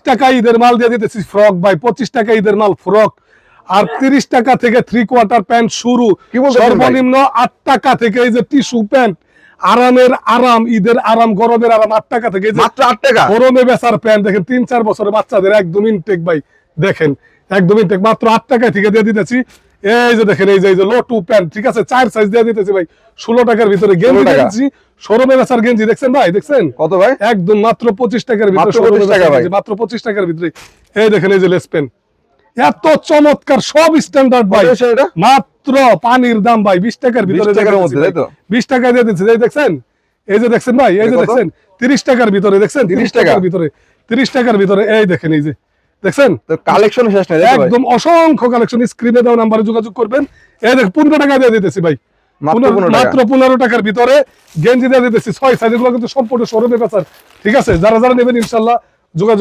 টাকা ঈদের মাল দিয়ে দিতেছি ফ্রক ভাই, 25 টাকা ঈদের মাল ফ্রক, আর 30 টাকা থেকে 3/4 প্যান্ট শুরু, সর্বনিম্ন 8 টাকা থেকে এই যে টিস্যু প্যান্ট, আরামের আরাম, ঈদের আরাম, গরমের আরাম 8 টাকা থেকে, মাত্র 8 টাকা গরমে বেচার প্যান্ট দেখেন 3-4 বছরের বাচ্চাদের একদম ইনটেক ভাই, দেখেন একদম ইনটেক, মাত্র 8 টাকা থেকে দিয়ে দিতেছি। এই যে দেখেন এই যে লোটু প্যান্ট, ঠিক আছে 4 সাইজ দিয়ে দিতেছি ভাই 16 টাকার ভিতরে। গেঞ্জি দিয়েছি শোরুমে বেচার গেঞ্জি, দেখছেন ভাই, দেখছেন কত ভাই? একদম মাত্র 25 টাকার ভিতরে, মাত্র 25 টাকা ভাই, মাত্র 25 টাকার ভিতরে। এই দেখেন এই যে লেস পেন, এত চমৎকার, সব স্ট্যান্ডার্ড ভাই, মাত্র পানির দাম ভাই 20 টাকার ভিতরে, 20 টাকা দিয়ে দিচ্ছি। এই দেখছেন, এই যে দেখছেন ভাই, এই যে দেখছেন 30 টাকার ভিতরে, দেখছেন 30 টাকার ভিতরে, 30 টাকার ভিতরে। এই দেখেন এই যে দেখছেন, তো কালেকশন শেষ নাই, একদম অসংখ্য কালেকশন। স্ক্রিনে দেওয়া নাম্বারে যোগাযোগ করবেন। এই দেখ 15 টাকা দিয়ে দিতেছি ভাই, মাত্র 15 টাকার ভিতরে গেঞ্জি দিয়ে দিতেছি 6 সাইজ। এগুলো কিন্তু সম্পূর্ণ শোরুমে বেচার, ঠিক আছে। যারা যারা নেবেন ইনশাআল্লাহ যোগাযোগ